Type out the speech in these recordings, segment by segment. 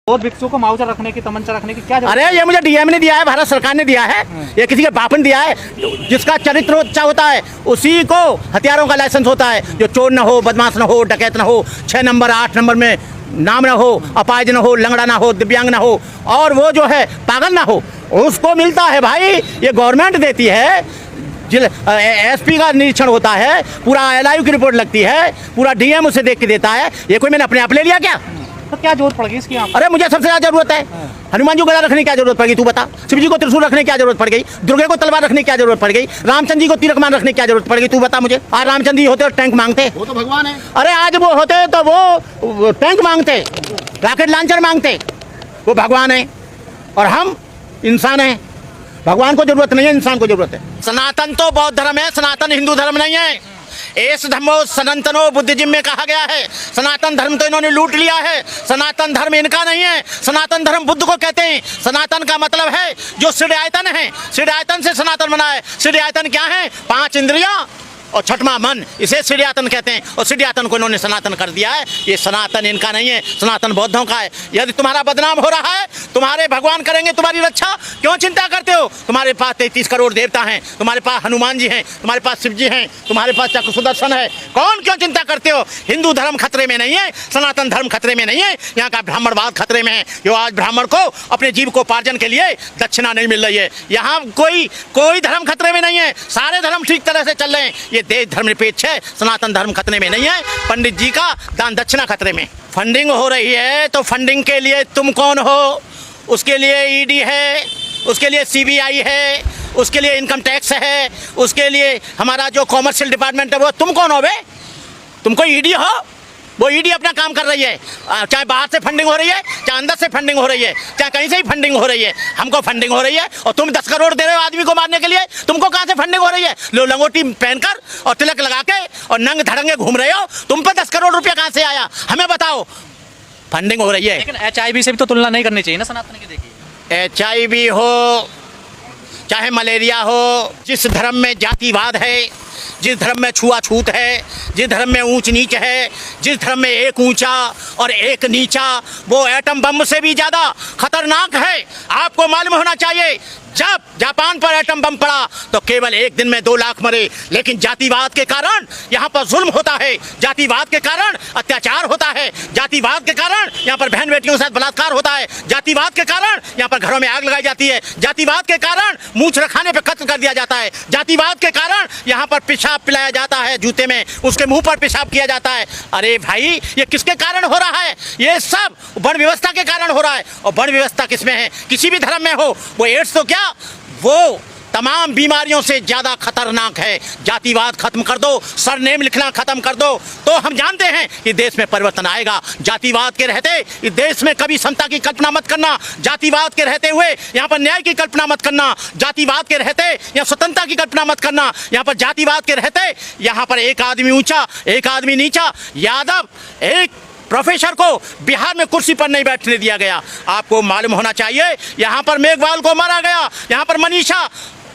बहुत भिक्षुओं को मुआवजा रखने की, तमंचा रखने की क्या अरे ये मुझे डीएम ने दिया है, भारत सरकार ने दिया है, ये किसी के बाप ने दिया है। जिसका चरित्र अच्छा होता है उसी को हथियारों का लाइसेंस होता है। जो चोर न हो, बदमाश न हो, डकैत न हो, 6 नंबर 8 नंबर में नाम न हो, अपाहिज न हो, लंगड़ा ना हो, दिव्यांग ना हो, और वो जो है पागल ना हो, उसको मिलता है भाई। ये गवर्नमेंट देती है। एसपी का निरीक्षण होता है, पूरा एलआईयू की रिपोर्ट लगती है, पूरा डीएम उसे देख के देता है। ये कोई मैंने अपने आप ले लिया क्या? तो क्या जरूरत पड़ेगी इसकी? अरे मुझे सबसे ज्यादा जरूरत है हनुमान जी को गला रखने की क्या जरूरत पड़ गई तू बता? शिव जी को त्रिशूल रखने की क्या जरूरत पड़ गई? दुर्गे को तलवार रखने की क्या जरूरत पड़ गई? रामचंद्र जी को तीर कमान रखने की क्या जरूरत पड़ गई तू बता मुझे? आज रामचंद्र जी होते और टैंक मांगते, वो तो भगवान है। अरे आज वो होते तो वो टैंक मांगते, रॉकेट लॉन्चर मांगते। वो भगवान है और हम इंसान हैं। भगवान को जरूरत नहीं है, इंसान को जरूरत है। सनातन तो बौद्ध धर्म है, सनातन हिंदू धर्म नहीं है। एस धर्मो सनातनो बुद्धिज्म में कहा गया है। सनातन धर्म तो इन्होंने लूट लिया है। सनातन धर्म इनका नहीं है। सनातन धर्म बुद्ध को कहते हैं। सनातन का मतलब है जो सिद्धायतन है, सिद्धायतन से सनातन बना है। सिद्धायतन क्या है? 5 इंद्रियां और 6वां मन, इसे सिद्धायतन कहते हैं। और सिद्धायतन को इन्होंने सनातन कर दिया है। ये सनातन इनका नहीं है, सनातन बौद्धों का है। यदि तुम्हारा बदनाम हो रहा है, तुम्हारे भगवान करेंगे तुम्हारी रक्षा, क्यों चिंता करते हो? तुम्हारे पास 33 करोड़ देवता हैं, तुम्हारे पास हनुमान जी हैं, तुम्हारे पास शिव जी हैं, तुम्हारे पास चक्र सुदर्शन है। कौन क्यों चिंता करते हो? हिंदू धर्म खतरे में नहीं है, सनातन धर्म खतरे में नहीं है, यहाँ का ब्राह्मणवाद खतरे में है। जो आज ब्राह्मण को अपने जीव को उपार्जन के लिए दक्षिणा नहीं मिल रही है। यहाँ कोई धर्म खतरे में नहीं है, सारे धर्म ठीक तरह से चल रहे हैं। ये देश धर्मनिरपेक्ष है, सनातन धर्म खतरे में नहीं है। पंडित जी का दान दक्षिणा खतरे में। फंडिंग हो रही है तो फंडिंग के लिए तुम कौन हो? उसके लिए ईडी है, उसके लिए सीबीआई है, उसके लिए इनकम टैक्स है, उसके लिए हमारा जो कॉमर्शियल डिपार्टमेंट है वो तुम कौन हो बे? तुम कोई ईडी हो? वो ईडी अपना काम कर रही है। चाहे बाहर से फंडिंग हो रही है, चाहे अंदर से फंडिंग हो रही है, चाहे कहीं से ही फंडिंग हो रही है, हमको फंडिंग हो रही है। और तुम 10 करोड़ दे रहे हो आदमी को मारने के लिए, तुमको कहाँ से फंडिंग हो रही है? लो लंगोटी पहनकर और तिलक लगा के और नंग धड़ंगे घूम रहे हो, तुम पर 10 करोड़ रुपया कहाँ से आया? हमें बताओ। फंडिंग हो रही है। लेकिन HIV से भी तो तुलना नहीं करनी चाहिए ना सनातन की। देखिए HIV हो चाहे मलेरिया हो, जिस धर्म में जातिवाद है, जिस धर्म में छुआछूत है, जिस धर्म में ऊंच नीच है, जिस धर्म में एक ऊंचा और एक नीचा, वो एटम बम से भी ज़्यादा खतरनाक है। आपको मालूम होना चाहिए, जब जापान पर एटम बम पड़ा तो केवल एक दिन में 2 लाख मरे। लेकिन जातिवाद के कारण यहाँ पर जुल्म होता है, जातिवाद के कारण अत्याचार होता है, जातिवाद के कारण यहाँ पर बहन बेटियों के साथ बलात्कार होता है, जातिवाद के कारण यहाँ पर घरों में आग लगाई जाती है, जातिवाद के कारण मूंछ रखाने पर कत्ल कर दिया जाता है, जातिवाद के कारण यहाँ पर पेशाब पिलाया जाता है जूते में, उसके मुंह पर पेशाब किया जाता है। अरे भाई, ये किसके कारण हो रहा है? ये सब वर्ण व्यवस्था के कारण हो रहा है। और वर्ण व्यवस्था किसमें है? किसी भी धर्म में हो। वो एड्स तो क्या, वो तमाम बीमारियों से ज्यादा खतरनाक है। जातिवाद खत्म कर दो, सरनेम लिखना खत्म कर दो, तो हम जानते हैं कि देश में परिवर्तन आएगा। जातिवाद के रहते इस देश में कभी समता की कल्पना मत करना। जातिवाद के रहते हुए यहाँ पर न्याय की कल्पना मत करना। जातिवाद के रहते यहाँ स्वतंत्रता की कल्पना मत करना। यहाँ पर जातिवाद के रहते यहाँ पर एक आदमी ऊंचा, एक आदमी नीचा। यादव एक प्रोफेसर को बिहार में कुर्सी पर नहीं बैठने दिया गया। आपको मालूम होना चाहिए, यहाँ पर मेघवाल को मारा गया, यहाँ पर मनीषा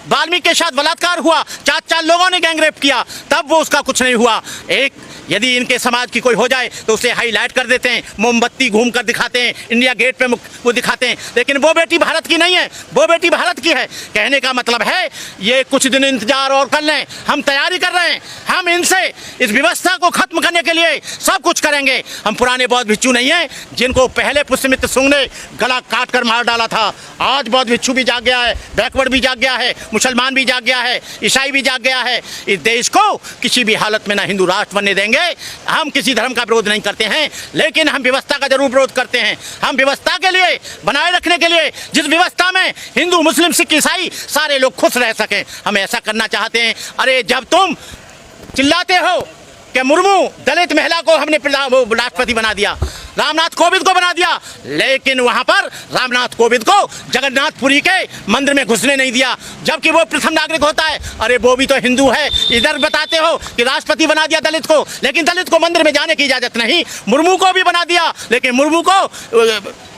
वाल्मीकि के साथ बलात्कार हुआ, 4 लोगों ने गैंगरेप किया, तब वो उसका कुछ नहीं हुआ। एक यदि इनके समाज की कोई हो जाए तो उसे हाईलाइट कर देते हैं, मोमबत्ती घूम कर दिखाते हैं, इंडिया गेट पे वो दिखाते हैं। लेकिन वो बेटी भारत की नहीं है, वो बेटी भारत की है। कहने का मतलब है ये कुछ दिन इंतजार और कर लें, हम तैयारी कर रहे हैं। हम इनसे इस व्यवस्था को खत्म करने के लिए सब कुछ करेंगे। हम पुराने बौद्ध भिक्षु नहीं हैं जिनको पहले पुष्यमित्र सुंग ने गला काट कर मार डाला था। आज बौद्ध भिक्षु भी जाग गया है, बैकवर्ड भी जाग गया है, मुसलमान भी जाग गया है, ईसाई भी जाग गया है। इस देश को किसी भी हालत में ना हिंदू राष्ट्र बनने देंगे। हम किसी धर्म का विरोध नहीं करते हैं, लेकिन हम व्यवस्था का जरूर विरोध करते हैं। हम व्यवस्था के लिए बनाए रखने के लिए, जिस व्यवस्था में हिंदू मुस्लिम सिख ईसाई सारे लोग खुश रह सकें, हम ऐसा करना चाहते हैं। अरे जब तुम चिल्लाते हो कि मुर्मू दलित महिला को हमने राष्ट्रपति बना दिया, रामनाथ कोविंद को बना दिया, लेकिन वहां पर रामनाथ कोविंद को जगन्नाथपुरी के मंदिर में घुसने नहीं दिया, जबकि वो प्रथम नागरिक होता है। अरे वो भी तो हिंदू है। इधर बताते हो कि राष्ट्रपति बना दिया दलित को, लेकिन दलित को मंदिर में जाने की इजाजत नहीं। मुर्मू को भी बना दिया, लेकिन मुर्मू को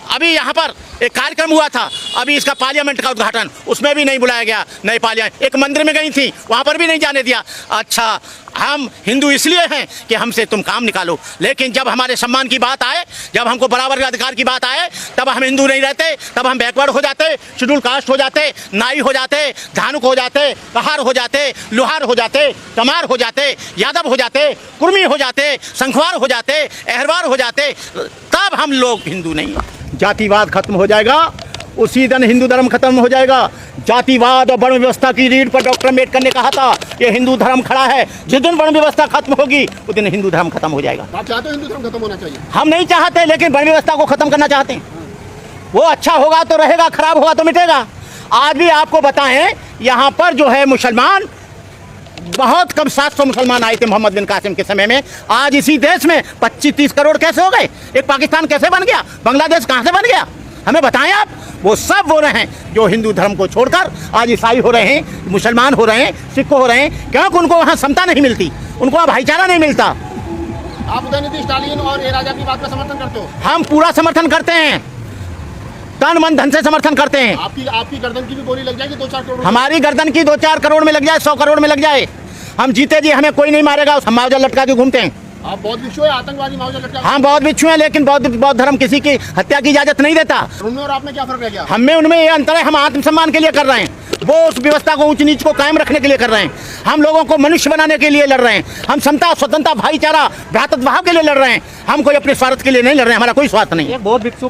अभी यहाँ पर एक कार्यक्रम हुआ था, अभी इसका पार्लियामेंट का उद्घाटन, उसमें भी नहीं बुलाया गया। नए पार्लियामेंट एक मंदिर में गई थी, वहाँ पर भी नहीं जाने दिया। अच्छा, हम हिंदू इसलिए हैं कि हमसे तुम काम निकालो, लेकिन जब हमारे सम्मान की बात आए, जब हमको बराबर के अधिकार की बात आए, तब हम हिंदू नहीं रहते, तब हम बैकवर्ड हो जाते, शेड्यूल कास्ट हो जाते, नाई हो जाते, धानुक हो जाते, कहार हो जाते, लोहार हो जाते, कमार हो जाते, यादव हो जाते, कुर्मी हो जाते, संखवार हो जाते, अहरवार हो जाते, तब हम लोग हिंदू नहीं। जातिवाद खत्म हो जाएगा, उसी दिन हिंदू धर्म खत्म हो जाएगा। जातिवाद और वर्ण व्यवस्था की रीढ़ पर डॉक्टर अम्बेडकर ने कहा था ये हिंदू धर्म खड़ा है। जिस दिन वर्ण व्यवस्था खत्म होगी उस दिन हिंदू धर्म खत्म हो जाएगा। आप चाहते हो हिंदू धर्म खत्म होना चाहिए? हम नहीं चाहते, लेकिन वर्ण व्यवस्था को खत्म करना चाहते हैं। वो अच्छा होगा तो रहेगा, खराब होगा तो मिटेगा। आज भी आपको बताएं, यहाँ पर जो है मुसलमान बहुत कम, 700 मुसलमान आए थे मोहम्मद बिन कासिम के समय में। आज इसी देश में 25-30 करोड़ कैसे हो गए? एक पाकिस्तान कैसे बन गया? बांग्लादेश कहाँ से बन गया? हमें बताएं आप। वो सब वो रहे हैं जो हिंदू धर्म को छोड़कर आज ईसाई हो रहे हैं, मुसलमान हो रहे हैं, सिख हो रहे हैं, क्योंकि उनको वहाँ समता नहीं मिलती, उनको वहाँ भाईचारा नहीं मिलता। आप उदयनिधि स्टालिन और ए राजा की बात का समर्थन करते हो? हम पूरा समर्थन करते हैं, तन मन धन से समर्थन करते हैं। आपकी गर्दन की भी बोली लग जाएगी 2-4 करोड़? हमारी गर्दन की 2-4 करोड़ में लग जाए, 100 करोड़ में लग जाए, हम जीते जी, हमें कोई नहीं मारेगा। हम मावजा लटका के घूमते हैं। आप बौद्ध भिक्षु है, आतंकवादी मावजा लटका? हम बौद्ध भिक्षु हैं, लेकिन बौद्ध धर्म किसी की हत्या की इजाजत नहीं देता। उनमें और आप में क्या फर्क रह गया? हमें उनमें ये अंतर है, हम आत्मसम्मान के लिए कर रहे हैं, वो उस व्यवस्था को ऊंच नीच को कायम रखने के लिए कर रहे हैं। हम लोगों को मनुष्य बनाने के लिए लड़ रहे हैं। हम समता, स्वतंत्रता, भाईचारा, भ्रातृत्व के लिए लड़ रहे हैं। हम कोई अपने स्वार्थ के लिए नहीं लड़ रहे हैं, हमारा कोई स्वार्थ नहीं है। एक बौद्ध भिक्षु